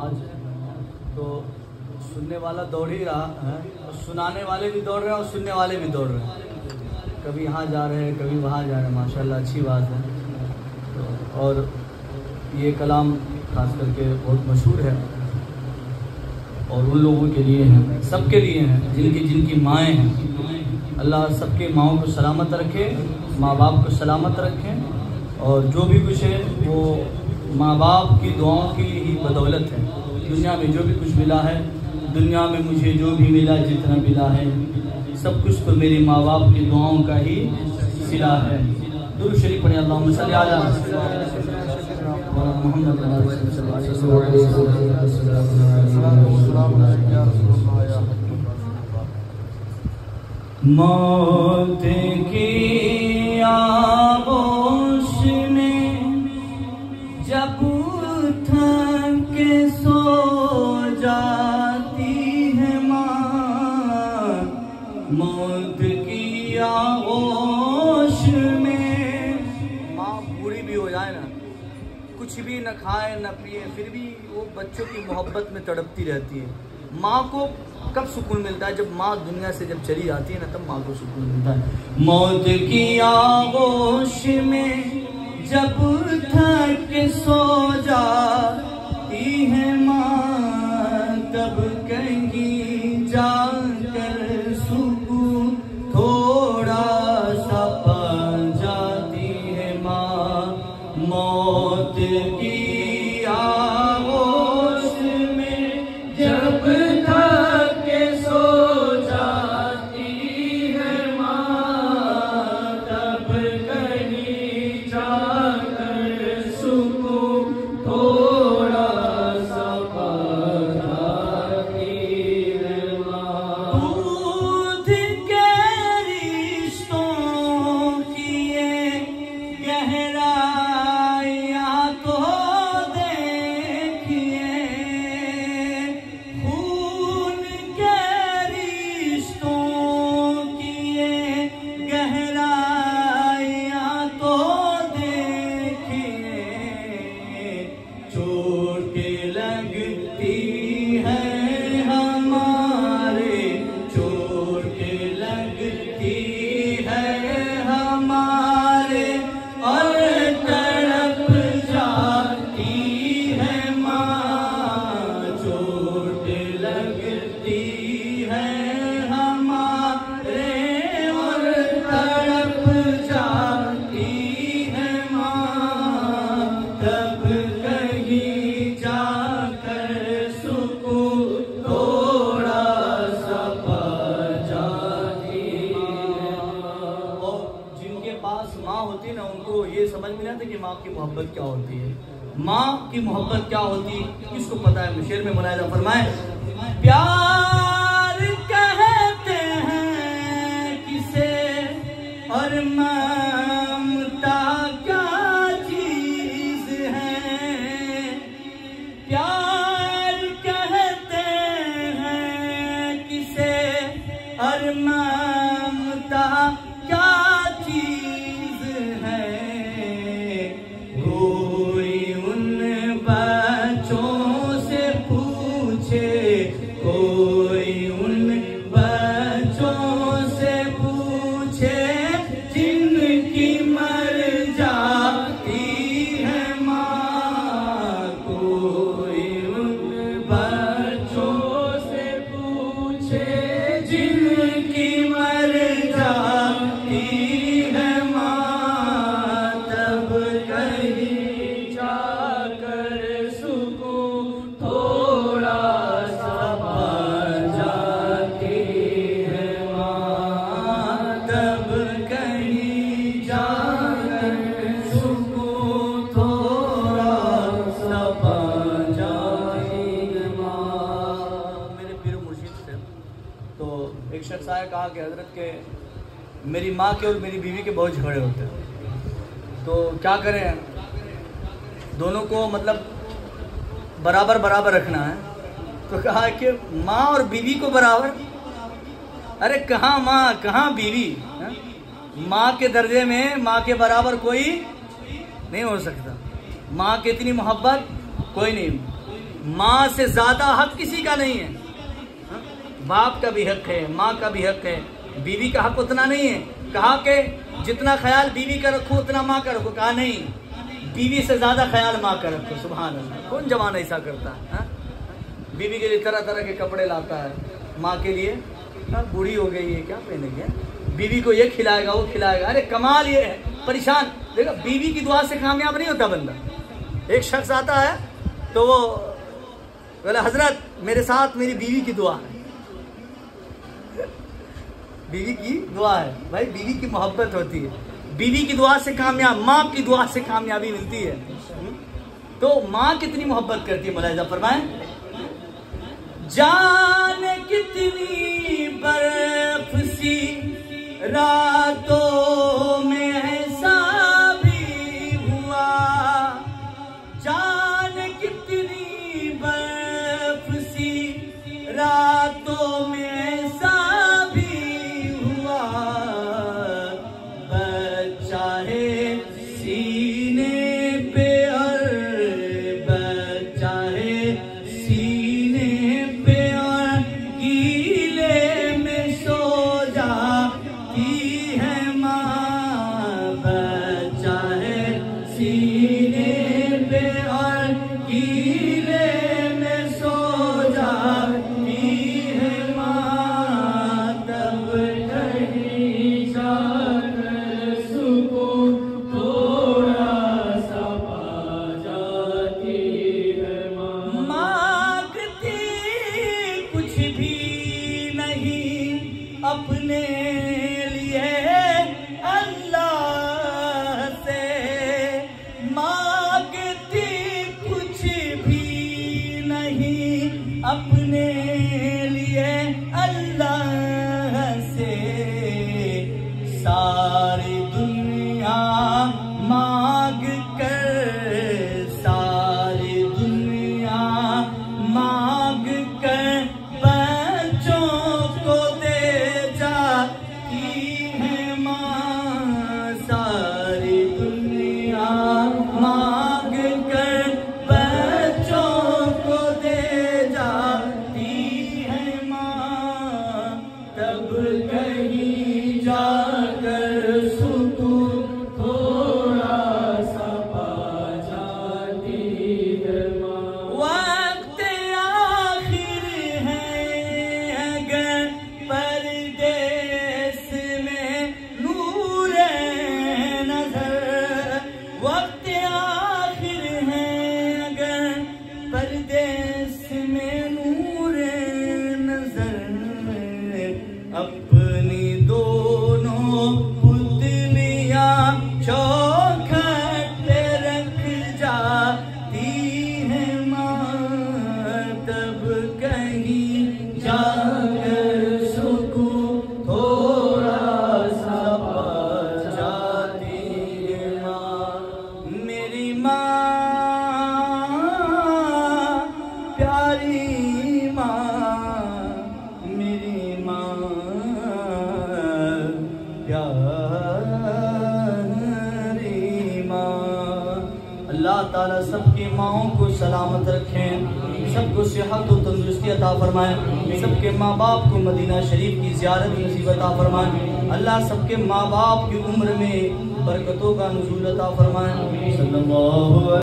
नमाज, तो सुनने वाला दौड़ ही रहा है और सुनाने वाले भी दौड़ रहे हैं और सुनने वाले भी दौड़ रहे हैं। कभी यहाँ जा रहे हैं, कभी वहाँ जा रहे हैं। माशाल्लाह अच्छी बात है। तो और ये कलाम खास करके बहुत मशहूर है और उन लोगों के लिए है, सबके लिए है जिनकी माएँ हैं। अल्लाह सबके माँओं को सलामत रखे, माँ बाप को सलामत रखें। और जो भी कुछ है वो माँ बाप की दुआओं की ही बदौलत है। दुनिया में जो भी कुछ मिला है, दुनिया में मुझे जो भी मिला, जितना मिला है, सब कुछ तो मेरी माँ बाप की दुआओं का ही सिला है। दुरूद शरीफ पढ़े, अल्लाहुम्मा सल्ली अला मुहम्मद। मौत की आगोश में जब थक के सो जाती है माँ, मौत की आगोश में। माँ बूढ़ी भी हो जाए ना, कुछ भी न खाए न पिए, फिर भी वो बच्चों की मोहब्बत में तड़पती रहती है। माँ को कब सुकून मिलता है? जब माँ दुनिया से जब चली जाती है ना, तब माँ को सुकून मिलता है। मौत की आगोश में जब थक के सो जाती है माँ, तब कहीं जाकर सुकून थोड़ा सा पा जाती है माँ। मौत की आगोश में जब थक के सो जाती है माँ, तब कहीं जाकर सुकून थोड़ा सा पा जाती है माँ। दूध के रिश्तों की ये गहरा कि माँ की मोहब्बत क्या होती है, माँ की मोहब्बत क्या होती है, किसको पता है। शेर में मुलाहिजा फरमाए, प्यार कहते हैं किसे और ममता क्या चीज है। प्यार कहते हैं किसे और ममता क्या चीज है। कोई उन बच्चों से पूछे, कोई उन बच्चों से पूछे जिनकी मर जाती है माँ। कोई उन बच्चों से पूछे जिनकी मर जाती है माँ, तब कहीं जाकर सुकून थोड़ा सा पा जाती है माँ। तब कहीं जाकर सुकून थोड़ा सा पा जाती है माँ। मेरे पीर मुर्शिद से तो एक शख्स आया, कहा कि हजरत के मेरी माँ के और मेरी बीवी के बहुत झगड़े होते हैं, तो क्या करें, दोनों को मतलब बराबर बराबर रखना है। तो कहा कि माँ और बीवी को बराबर। अरे कहाँ माँ कहाँ बीवी, माँ के दर्जे में माँ के बराबर कोई नहीं हो सकता। माँ की इतनी मोहब्बत कोई नहीं। माँ से ज्यादा हक किसी का नहीं है। बाप का भी हक है, माँ का भी हक है, बीवी का हक उतना नहीं है। कहा कि जितना ख्याल बीवी का रखो उतना माँ का रखो। कहा नहीं, बीवी से ज्यादा ख्याल माँ का रखो। सुभान अल्लाह, कौन जवान ऐसा करता है? बीवी के लिए तरह तरह के कपड़े लाता है, माँ के लिए बूढ़ी हो गई है क्या पहनेंगे, बीवी को ये खिलाएगा वो खिलाएगा। अरे कमाल ये है, परेशान। देखो बीवी की दुआ से कामयाब नहीं होता बंदा। एक शख्स आता है तो वो बोला हजरत मेरे साथ मेरी बीवी की दुआ है। बीवी की दुआ है भाई, बीवी की मोहब्बत होती है, बीवी की दुआ से कामयाब, माँ की दुआ से कामयाबी मिलती है। तो माँ कितनी मोहब्बत करती है, मुलाहिजा फरमाएं। जान कितनी बर्फ सी रातों में ऐसा भी हुआ, जान कितनी बर्फ सी रातों में ऐसा भी हुआ, बच्चा है सीने पे और बच्चा है सीने पे और गीले में सो जाती है माँ, बच्चा है सीने पे और गीले में सो जाती है माँ, तब कहीं जाकर सुकून थोड़ा सा पा जाती है माँ। मांगती कुछ भी नहीं अपने लिए अल्लाह से, मांगती कुछ भी नहीं अपने लिए अल्लाह से, सारी दुनिया मांग कर, सारी दुनिया मांग कर बच्चों को दे जाती है माँ, सारी दुनिया मांग कर बच्चों को दे जाती है माँ, तब कहीं जाकर सुकून थोड़ा सा पा जाती है माँ। वक्त आखिर है अगर परदेस में नूर नजर, वक्त आखिर है अगर परदेस में नूर नजर, अपनी दोनों पुतलियां चौखट पे रख जाती है माँ, तब कहीं जाकर सुकून थोड़ा सा पा जाती है माँ। मेरी माँ प्यारी माँ, मेरी माँ प्यारी माँ। अल्लाह ताला सबकी माँओं को सलामत रखें, सबको सेहत और तंदुरुस्ती अता फरमाएं, सबके माँ बाप को मदीना शरीफ की ज़ियारत नसीब अता फरमाएं। अल्लाह सबके माँ बाप की उम्र में बरकतों का नुज़ूल अता फरमाएं। सल्लल्लाहु